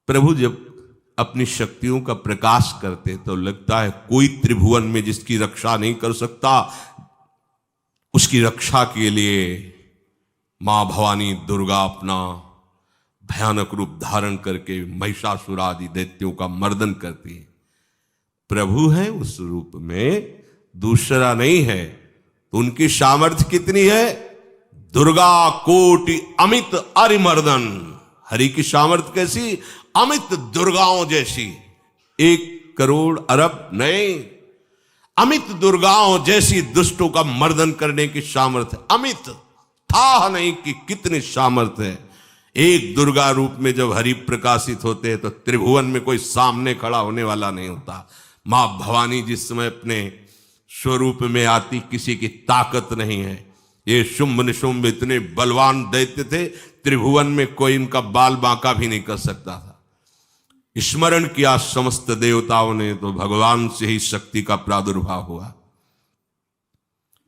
प्रभु जब अपनी शक्तियों का प्रकाश करते तो लगता है कोई त्रिभुवन में जिसकी रक्षा नहीं कर सकता, उसकी रक्षा के लिए मां भवानी दुर्गा अपना भयानक रूप धारण करके महिषासुर आदि दैत्यों का मर्दन करती है। प्रभु है उस रूप में, दूसरा नहीं है। तो उनकी सामर्थ्य कितनी है? दुर्गा कोटि अमित अरिमर्दन। हरि की सामर्थ्य कैसी? अमित दुर्गाओं जैसी। 1 करोड़ अरब नहीं, अमित दुर्गाओं जैसी दुष्टों का मर्दन करने की सामर्थ्य। अमित था नहीं कि कितनी सामर्थ्य है। एक दुर्गा रूप में जब हरि प्रकाशित होते हैं तो त्रिभुवन में कोई सामने खड़ा होने वाला नहीं होता। मां भवानी जिस समय अपने स्वरूप में आती, किसी की ताकत नहीं है। ये शुंभ निशुंभ इतने बलवान दैत्य थे, त्रिभुवन में कोई इनका बाल बांका भी नहीं कर सकता था। स्मरण किया समस्त देवताओं ने तो भगवान से ही शक्ति का प्रादुर्भाव हुआ।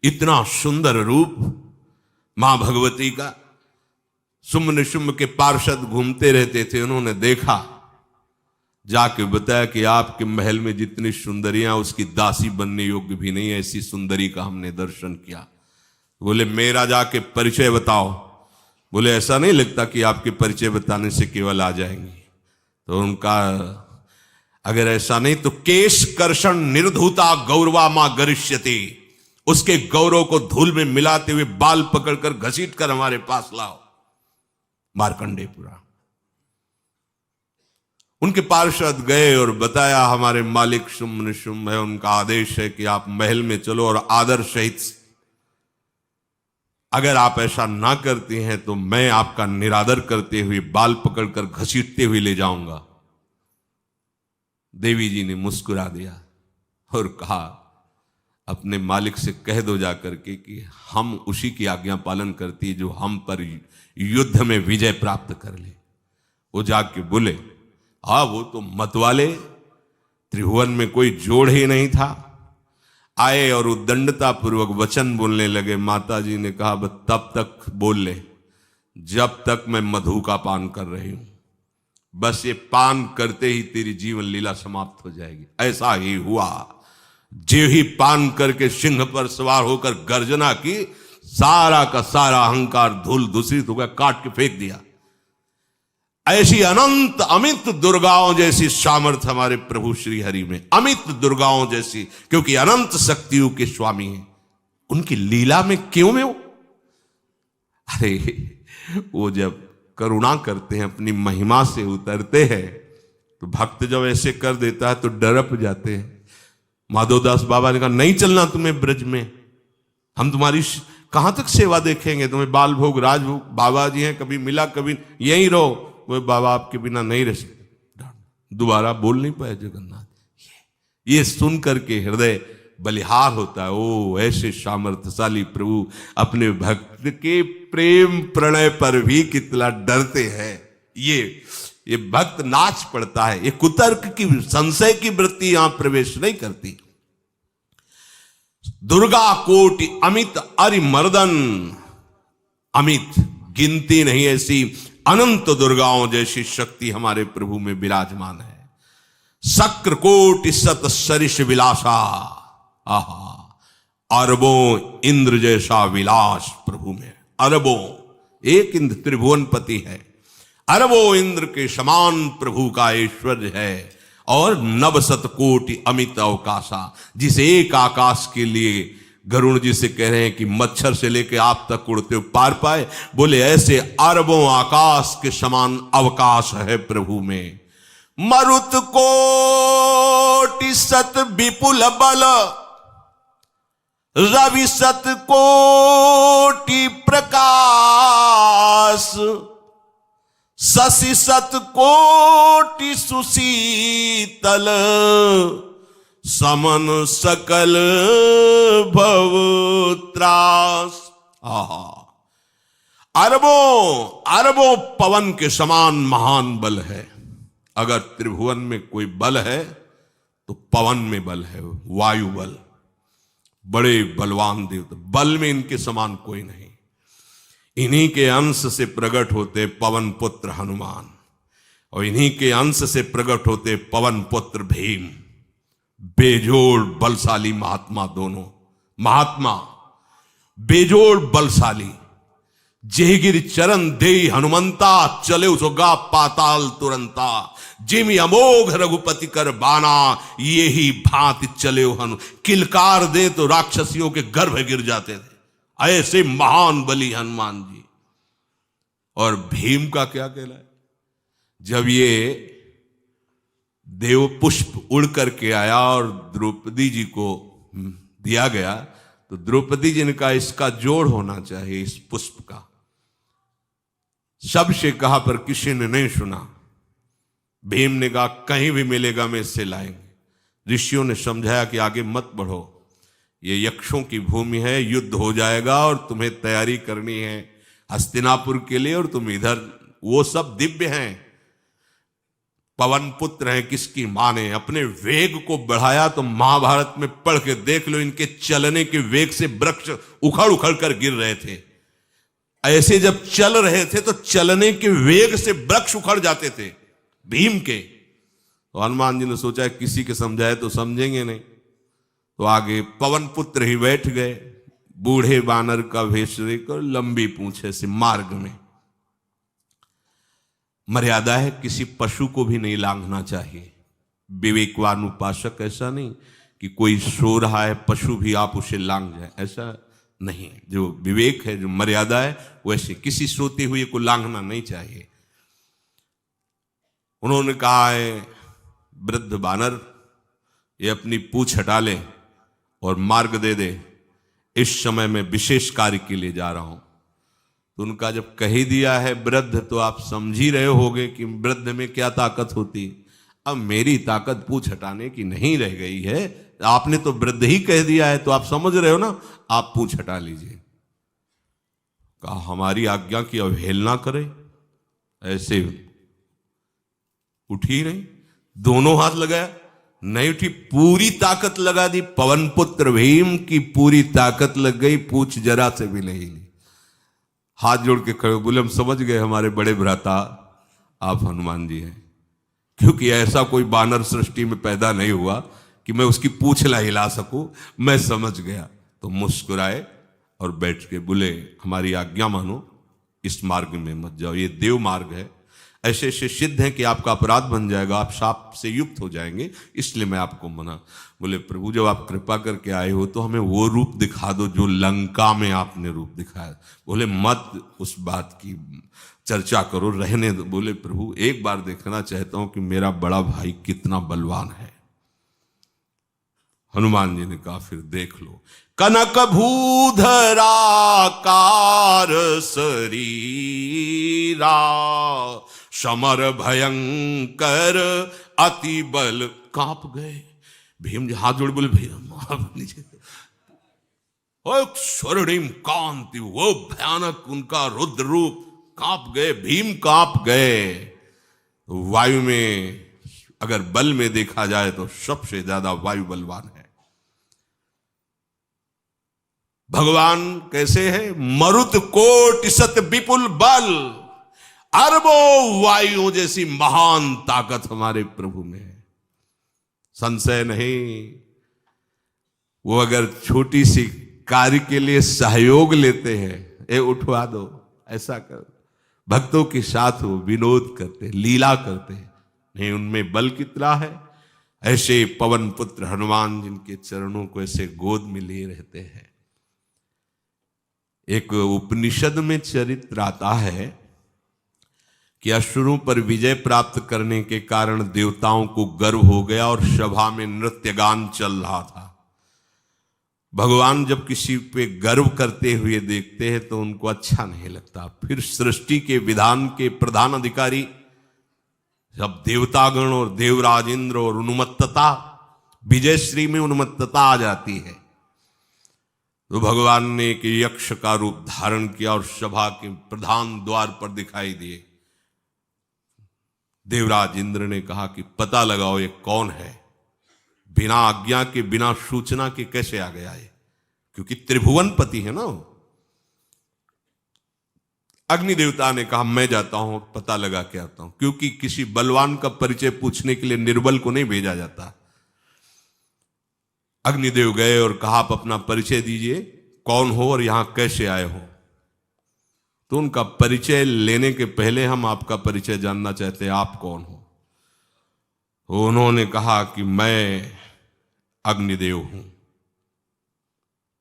इतना सुंदर रूप मां भगवती का। शुंभ निशुंभ के पार्षद घूमते रहते थे, उन्होंने देखा, जाके बताया कि आपके महल में जितनी सुंदरियां उसकी दासी बनने योग्य भी नहीं, ऐसी सुंदरी का हमने दर्शन किया। बोले मेरा जाके परिचय बताओ। बोले ऐसा नहीं लगता कि आपके परिचय बताने से केवल आ जाएंगी। तो उनका अगर ऐसा नहीं तो केश कर्षण निर्धूता गौरवा मां गरिष्यति, उसके गौरव को धूल में मिलाते हुए बाल पकड़कर घसीट कर हमारे पास लाओ। मार्कंडेयपुरा उनके पार्षद गए और बताया हमारे मालिक शुंभ निशुंभ है, उनका आदेश है कि आप महल में चलो और आदर सहित, अगर आप ऐसा ना करती हैं तो मैं आपका निरादर करते हुए बाल पकड़कर घसीटते हुए ले जाऊंगा। देवी जी ने मुस्कुरा दिया और कहा अपने मालिक से कह दो जाकर के कि हम उसी की आज्ञा पालन करती जो हम पर युद्ध में विजय प्राप्त कर ले। वो जाके बोले हाँ वो तो मतवाले, त्रिभुवन में कोई जोड़ ही नहीं था। आए और उद्दंडता पूर्वक वचन बोलने लगे। माता जी ने कहा बस तब तक बोल ले जब तक मैं मधु का पान कर रही हूं, बस ये पान करते ही तेरी जीवन लीला समाप्त हो जाएगी। ऐसा ही हुआ। जो ही पान करके सिंह पर सवार होकर गर्जना की, सारा का सारा अहंकार धूल दूषित हो गया, काट के फेंक दिया। ऐसी अनंत अमित दुर्गाओं जैसी सामर्थ्य हमारे प्रभु श्री हरि में, अमित दुर्गाओं जैसी, क्योंकि अनंत शक्तियों के स्वामी हैं। उनकी लीला में क्यों में हो? अरे वो जब करुणा करते हैं, अपनी महिमा से उतरते हैं, तो भक्त जब ऐसे कर देता है तो डरप जाते हैं। माधवदास बाबा ने कहा नहीं चलना तुम्हें ब्रज में, हम तुम्हारी कहां तक सेवा देखेंगे, तुम्हें बाल भोग राजभोग। बाबा जी हैं, कभी मिला कभी यहीं रहो। वो बाबा आपके बिना नहीं रह सकते। दोबारा बोल नहीं पाए जगन्नाथ। ये सुन करके हृदय बलिहार होता है। ओ ऐसे सामर्थ्यशाली प्रभु अपने भक्त के प्रेम प्रणय पर भी कितना डरते हैं। ये भक्त नाच पड़ता है। ये कुतर्क की, संशय की वृत्ति यहां प्रवेश नहीं करती। दुर्गा कोटि अमित अरिमर्दन, अमित गिनती नहीं ऐसी अनंत दुर्गाओं जैसी शक्ति हमारे प्रभु में विराजमान है। शक्र कोटि सत सरिष विलासा, आहा अरबों इंद्र जैसा विलास प्रभु में। अरबों, एक इंद्र त्रिभुवनपति है, अरबों इंद्र के समान प्रभु का ऐश्वर्य है। और नवशत कोटि अमित अवकाशा, जिस एक आकाश के लिए गरुड़ जी से कह रहे हैं कि मच्छर से लेके आप तक उड़ते हो पार पाए, बोले ऐसे अरबों आकाश के समान अवकाश है प्रभु में। मरुत कोटि सत विपुल बल, रवि सत कोटि प्रकाश, शशि सत कोटि सुशीतल, समन सकल भव त्रास। आहा, अरबों पवन के समान महान बल है। अगर त्रिभुवन में कोई बल है तो पवन में बल है, वायु बल। बड़े बलवान देवता, बल में इनके समान कोई नहीं। इन्हीं के अंश से प्रकट होते पवन पुत्र हनुमान। और इन्हीं के अंश से प्रकट होते पवन पुत्र भीम, बेजोड़ बलशाली महात्मा। दोनों महात्मा बेजोड़ बलशाली। जेहगिर चरण दे हनुमंता, चले उसोगा पाताल तुरंता। जिमि अमोघ रघुपति कर बाना, ये ही भांति चले हनु। किलकार दे तो राक्षसियों के गर्भ गिर जाते थे, ऐसे महान बली हनुमान जी। और भीम का क्या कहना है? जब ये देव पुष्प उड़ करके आया और द्रौपदी जी को दिया गया, तो द्रौपदी जी ने कहा इसका जोड़ होना चाहिए, इस पुष्प का। सबसे कहा पर किसी ने नहीं सुना। भीम ने कहा कहीं भी मिलेगा मैं इससे लाएंगे। ऋषियों ने समझाया कि आगे मत बढ़ो, ये यक्षों की भूमि है, युद्ध हो जाएगा और तुम्हें तैयारी करनी है हस्तिनापुर के लिए, और तुम इधर। वो सब दिव्य हैं, पवन पुत्र हैं। किसकी मां ने अपने वेग को बढ़ाया तो महाभारत में पढ़ के देख लो, इनके चलने के वेग से वृक्ष उखड़ उखड़ कर गिर रहे थे। ऐसे जब चल रहे थे तो चलने के वेग से वृक्ष उखड़ जाते थे भीम के। तो हनुमान जी ने सोचा किसी के समझाए तो समझेंगे नहीं, तो आगे पवन पुत्र ही बैठ गए, बूढ़े बानर का वेश लेकर, लंबी पूंछे से। मार्ग में मर्यादा है, किसी पशु को भी नहीं लांघना चाहिए। विवेकवान उपासक ऐसा नहीं कि कोई सो रहा है पशु भी आप उसे लांघ जाए, ऐसा नहीं। जो विवेक है, जो मर्यादा है, वैसे किसी सोते हुए को लांघना नहीं चाहिए। उन्होंने कहा है वृद्ध बानर, ये अपनी पूंछ हटा ले और मार्ग दे दे, इस समय मैं विशेष कार्य के लिए जा रहा हूं। तो उनका जब कह ही दिया है वृद्ध, तो आप समझ ही रहे होगे कि वृद्ध में क्या ताकत होती। अब मेरी ताकत पूंछ हटाने की नहीं रह गई है, आपने तो वृद्ध ही कह दिया है, तो आप समझ रहे हो ना, आप पूंछ हटा लीजिए। कहा हमारी आज्ञा की अवहेलना करे, ऐसे उठी नहीं, दोनों हाथ लगाया, नहीं उठी, पूरी ताकत लगा दी। पवन पुत्र भीम की पूरी ताकत लग गई, पूंछ जरा से भी नहीं ली। हाथ जोड़ के खड़े बोले हम समझ गए हमारे बड़े भ्राता आप हनुमान जी हैं, क्योंकि ऐसा कोई बानर सृष्टि में पैदा नहीं हुआ कि मैं उसकी पूंछ ला हिला सकूं। मैं समझ गया। तो मुस्कुराए और बैठ के बोले हमारी आज्ञा मानो, इस मार्ग में मत जाओ, ये देव मार्ग है। ऐसे ऐसे सिद्ध हैं कि आपका अपराध बन जाएगा, आप शाप से युक्त हो जाएंगे, इसलिए मैं आपको मना। बोले प्रभु जब आप कृपा करके आए हो तो हमें वो रूप दिखा दो जो लंका में आपने रूप दिखाया। बोले मत उस बात की चर्चा करो, रहने दो। बोले प्रभु एक बार देखना चाहता हूं कि मेरा बड़ा भाई कितना बलवान है। हनुमान जी ने कहा फिर देख लो। कनक भूधरा कार शरीरा, समर भयंकर अति बल। कांप गए भीम जी, हाथ जोड़ बोले भैया नीचे। स्वर्णिम कांति, वो भयानक उनका रुद्र रूप, कांप गए भीम, कांप गए। वायु में अगर बल में देखा जाए तो सबसे ज्यादा वायु बलवान है। भगवान कैसे है? मरुत कोटि सत विपुल बल, अरबों वायुओं जैसी महान ताकत हमारे प्रभु में है, संशय नहीं। वो अगर छोटी सी कार्य के लिए सहयोग लेते हैं, ए उठवा दो, ऐसा कर, भक्तों के साथ वो विनोद करते, लीला करते, नहीं उनमें बल कितना है। ऐसे पवन पुत्र हनुमान जिनके चरणों को ऐसे गोद में लिए रहते हैं। एक उपनिषद में चरित्र आता है कि असुरों पर विजय प्राप्त करने के कारण देवताओं को गर्व हो गया और सभा में नृत्य गान चल रहा था। भगवान जब किसी पे गर्व करते हुए देखते हैं तो उनको अच्छा नहीं लगता। फिर सृष्टि के विधान के प्रधान अधिकारी सब देवतागण और देवराज इंद्र और उन्मत्तता, विजयश्री में उन्मत्तता आ जाती है। तो भगवान ने एक यक्ष का रूप धारण किया और सभा के प्रधान द्वार पर दिखाई दिए। देवराज इंद्र ने कहा कि पता लगाओ ये कौन है, बिना आज्ञा के बिना सूचना के कैसे आ गया है, क्योंकि त्रिभुवनपति है ना। अग्नि देवता ने कहा मैं जाता हूं, पता लगा के आता हूं, क्योंकि किसी बलवान का परिचय पूछने के लिए निर्बल को नहीं भेजा जाता। अग्निदेव गए और कहा आप अपना परिचय दीजिए, कौन हो और यहां कैसे आए हो। तो उनका परिचय लेने के पहले हम आपका परिचय जानना चाहते हैं, आप कौन हो। तो उन्होंने कहा कि मैं अग्निदेव हूं।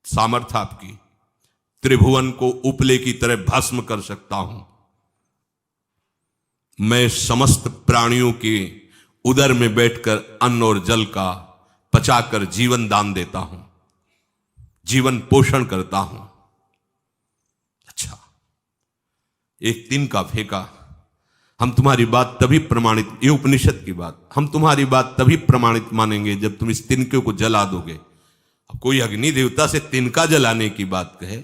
सामर्थ्य आपकी, त्रिभुवन को उपले की तरह भस्म कर सकता हूं। मैं समस्त प्राणियों के उदर में बैठकर अन्न और जल का पचाकर जीवन दान देता हूं, जीवन पोषण करता हूं। अच्छा, एक तिनका फेंका, हम तुम्हारी बात तभी प्रमाणित, ये उपनिषद की बात, हम तुम्हारी बात तभी प्रमाणित मानेंगे जब तुम इस तिनके को जला दोगे। अब कोई अग्नि देवता से तिनका जलाने की बात कहे,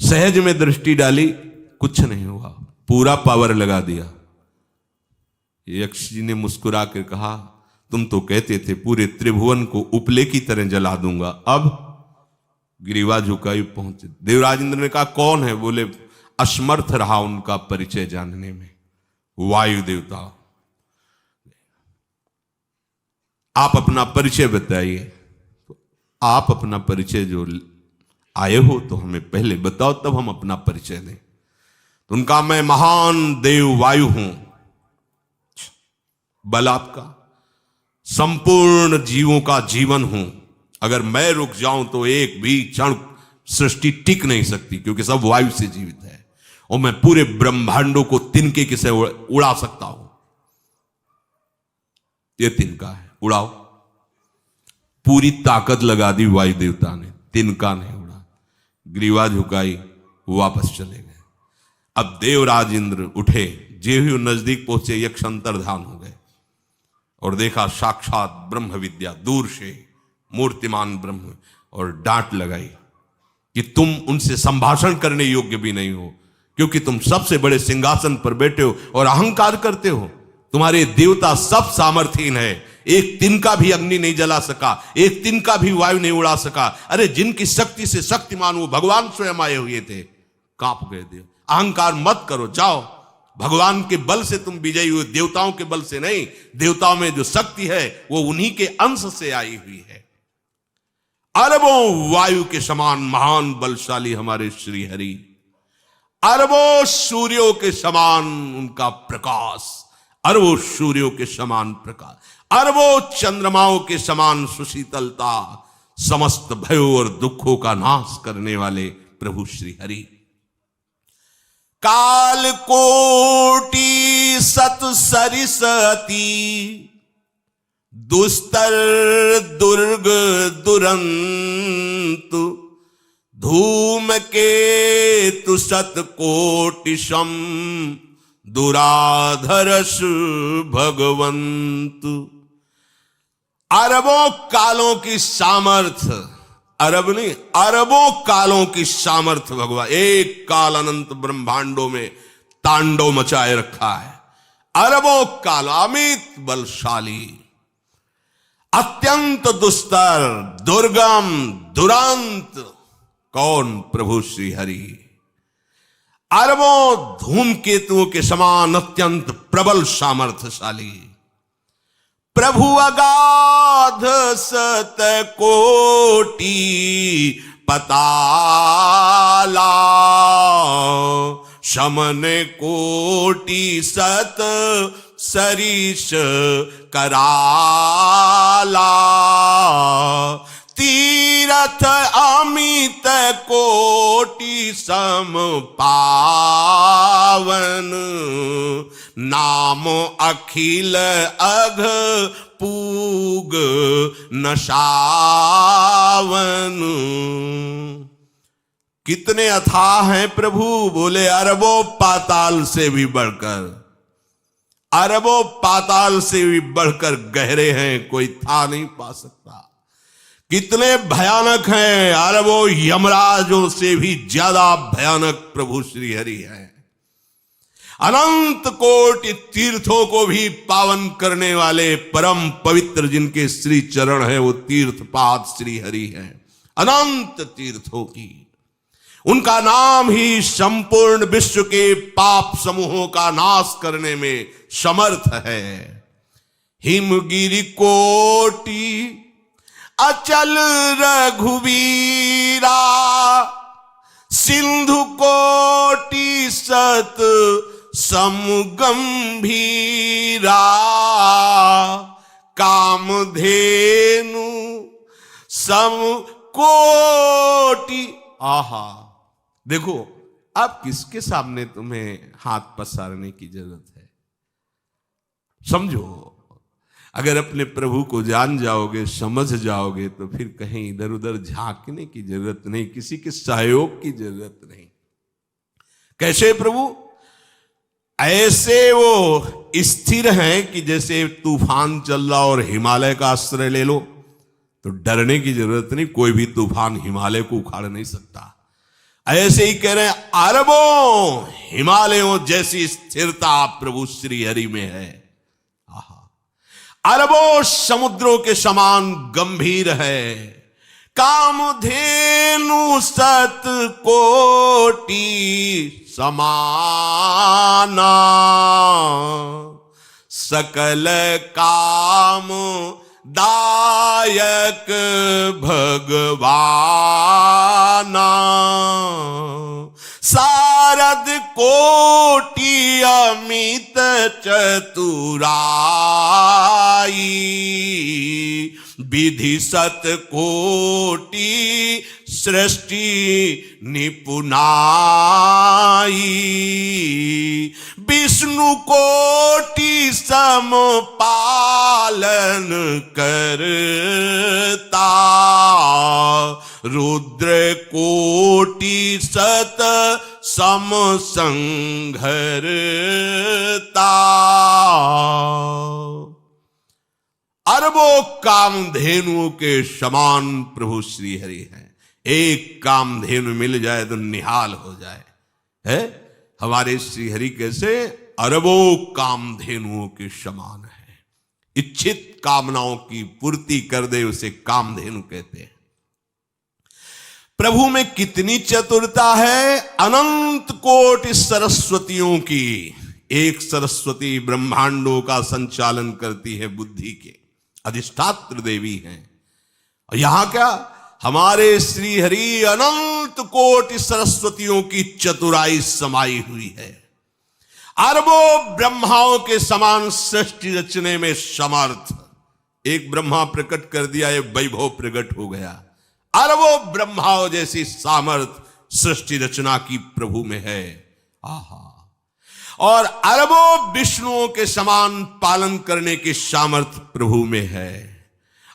सहज में दृष्टि डाली, कुछ नहीं हुआ, पूरा पावर लगा दिया। यक्ष जी ने मुस्कुरा कर कहा तुम तो कहते थे पूरे त्रिभुवन को उपले की तरह जला दूंगा, अब गिरीवा झुकाई पहुंचे। देवराज इंद्र ने कहा कौन है। बोले असमर्थ रहा उनका परिचय जानने में, वायु देवता। आप अपना परिचय बताइए। तो आप अपना परिचय जो आए हो तो हमें पहले बताओ, तब हम अपना परिचय दें। तो उनका मैं महान देव वायु हूं। बल आपका, संपूर्ण जीवों का जीवन हूं। अगर मैं रुक जाऊं तो एक भी क्षण सृष्टि टिक नहीं सकती, क्योंकि सब वायु से जीवित है। और मैं पूरे ब्रह्मांडों को तिनके के से उड़ा सकता हूं। ये तिनका है, उड़ाओ। पूरी ताकत लगा दी वायु देवता ने, तिनका नहीं उड़ा। ग्रीवा झुकाई, वापस चले गए। अब देवराज इंद्र उठे, जे ही नजदीक पहुंचे यक्ष अंतर्धान हो गए और देखा साक्षात ब्रह्म विद्या दूर से मूर्तिमान ब्रह्म, और डांट लगाई कि तुम उनसे संभाषण करने योग्य भी नहीं हो, क्योंकि तुम सबसे बड़े सिंहासन पर बैठे हो और अहंकार करते हो। तुम्हारे देवता सब सामर्थ्यहीन है, एक तिनका भी अग्नि नहीं जला सका, एक तिनका भी वायु नहीं उड़ा सका। अरे जिनकी शक्ति से शक्तिमान वो भगवान स्वयं आए हुए थे, कांप गए देव। अहंकार मत करो, जाओ। भगवान के बल से तुम विजयी हुए, देवताओं के बल से नहीं। देवताओं में जो शक्ति है वो उन्हीं के अंश से आई हुई है। अरबों वायु के समान महान बलशाली हमारे श्री हरि, अरबों सूर्यों के समान उनका प्रकाश, अरबों सूर्यों के समान प्रकाश, अरबों चंद्रमाओं के समान सुशीतलता, समस्त भयों और दुखों का नाश करने वाले प्रभु श्री हरि। काल कोटि सत सरिस अति, दुस्तर दुर्ग दुरंत, धूम के तु सत कोटि सम, दुराधरस भगवंत। अरबों कालों की सामर्थ्य, अरब नहीं अरबों कालों की सामर्थ्य भगवान, एक काल अनंत ब्रह्मांडों में तांडव मचाए रखा है। अरबों काल, अमित बलशाली, अत्यंत दुस्तर, दुर्गम, दुरांत। कौन? प्रभु श्री हरि। अरबों धूमकेतुओं के समान अत्यंत प्रबल सामर्थ्यशाली प्रभु, अगाध सत कोटि पताला, शमन कोटि सत सरिस कराला, तीरथ अमित कोटि सम पावन, नाम अखिल अघ पूग नशावन। कितने अथाह हैं प्रभु? बोले अरबों पाताल से भी बढ़कर, अरबों पाताल से भी बढ़कर गहरे हैं, कोई था नहीं पा सकता। कितने भयानक हैं? अरबों यमराजों से भी ज्यादा भयानक प्रभु श्री हरि हैं। अनंत कोटि तीर्थों को भी पावन करने वाले परम पवित्र जिनके श्री चरण है, वो तीर्थपाद श्री हरि हैं। अनंत तीर्थों की उनका नाम ही संपूर्ण विश्व के पाप समूहों का नाश करने में समर्थ है। हिमगिरि कोटि अचल रघुवीरा, सिंधु कोटि सत समगंभीरा, कामधेनु सम कोटि। आहा, देखो अब किसके सामने तुम्हें हाथ पसारने की जरूरत है? समझो, अगर अपने प्रभु को जान जाओगे, समझ जाओगे, तो फिर कहीं इधर उधर झांकने की जरूरत नहीं, किसी के सहयोग की जरूरत नहीं। कैसे प्रभु? ऐसे वो स्थिर हैं कि जैसे तूफान चल रहा और हिमालय का आश्रय ले लो तो डरने की जरूरत नहीं, कोई भी तूफान हिमालय को उखाड़ नहीं सकता। ऐसे ही कह रहे हैं, अरबों हिमालयों जैसी स्थिरता प्रभु श्री हरि में है। अरबों समुद्रों के समान गंभीर है। कामधेनु सत कोटि समाना, सकल काम दायक भगवाना, सारद कोटि अमित चतुराई, विधि सत कोटि सृष्टि निपुनाई, विष्णु कोटि सम पालन करता, रुद्र कोटि सत सम संघरता। अरबों कामधेनुओं के समान प्रभु श्री हरि हैं। एक कामधेनु मिल जाए तो निहाल हो जाए। है हमारे श्री हरि कैसे? अरबों कामधेनुओं के समान है। इच्छित कामनाओं की पूर्ति कर दे उसे कामधेनु कहते हैं। प्रभु में कितनी चतुरता है! अनंत कोटि सरस्वतियों की एक सरस्वती ब्रह्मांडों का संचालन करती है, बुद्धि के अधिष्ठात्र देवी हैं। और यहां क्या, हमारे श्री हरि अनंत कोटि सरस्वतियों की चतुराई समाई हुई है। अरबों ब्रह्माओं के समान सृष्टि रचने में समर्थ। एक ब्रह्मा प्रकट कर दिया, ये वैभव प्रकट हो गया। अरबों ब्रह्माओं जैसी सामर्थ सृष्टि रचना की प्रभु में है। आहा! और अरबों विष्णुओं के समान पालन करने की सामर्थ प्रभु में है।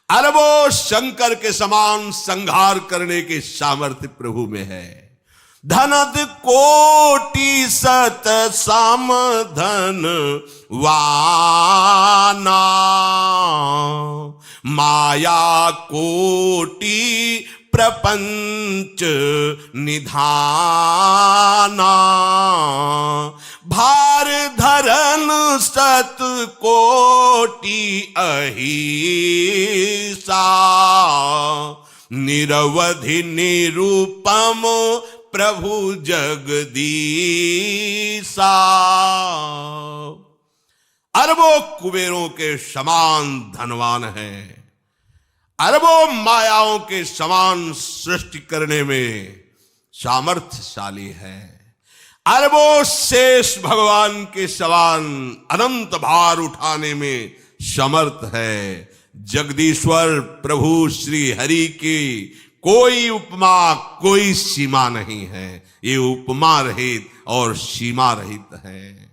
अरबों शंकर के समान संहार करने की सामर्थ्य प्रभु में है। धनद कोटि सत सामधन वाना, माया कोटि प्रपंच निधाना, भार धरन सत कोटि अहिसा, निरवधि निरूपम प्रभु जगदीसा। अरबों कुबेरों के समान धनवान है। अरबों मायाओं के समान सृष्टि करने में सामर्थ्यशाली है। अरबों शेष भगवान के समान अनंत भार उठाने में समर्थ है। जगदीश्वर प्रभु श्री हरि की कोई उपमा, कोई सीमा नहीं है। ये उपमा रहित और सीमा रहित है।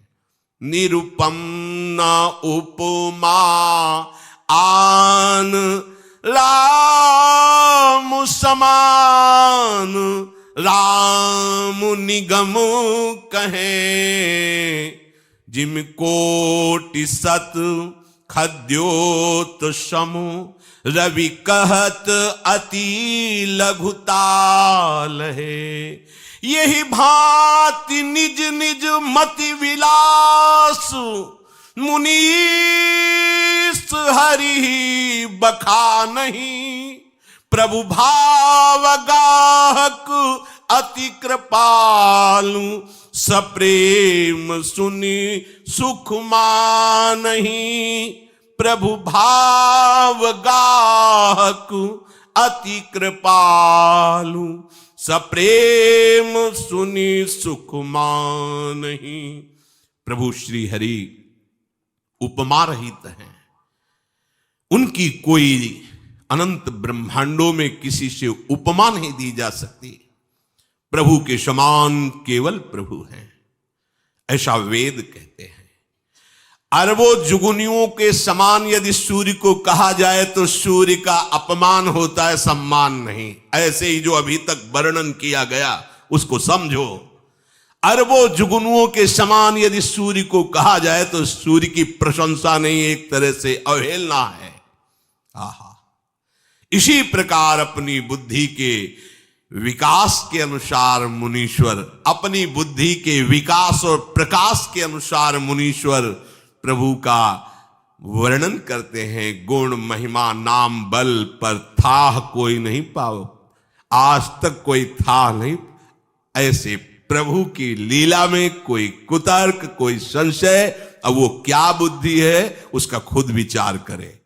निरुपम न उपमा आन राम समान, राम निगम कहे, जिम कोटि सत खद्योत समु, रवि कहत अति लघुताल है। यही भांति निज निज मति विलास, मुनीस हरि बखा नहीं। प्रभु भाव गाहक अति कृपालु, सप्रेम सुनी सुख मानहि। प्रभु भाव गाहक अति कृपालु, सप्रेम सुनी सुख मानहि। प्रभु श्री हरि उपमा रहित हैं, उनकी कोई अनंत ब्रह्मांडों में किसी से उपमा नहीं दी जा सकती। प्रभु के समान केवल प्रभु हैं, ऐसा वेद कहते हैं। अरबों जुगुनियों के समान यदि सूर्य को कहा जाए तो सूर्य का अपमान होता है, सम्मान नहीं। ऐसे ही जो अभी तक वर्णन किया गया उसको समझो। अरबों जुगनुओं के समान यदि सूर्य को कहा जाए तो सूर्य की प्रशंसा नहीं, एक तरह से अवहेलना है। आहा, इसी प्रकार अपनी बुद्धि के विकास के अनुसार मुनीश्वर, अपनी बुद्धि के विकास और प्रकाश के अनुसार मुनीश्वर प्रभु का वर्णन करते हैं। गुण महिमा नाम बल पर था कोई नहीं पाओ, आज तक कोई था नहीं। ऐसे प्रभु की लीला में कोई कुतर्क, कोई संशय, अब वो क्या बुद्धि है उसका खुद विचार करे।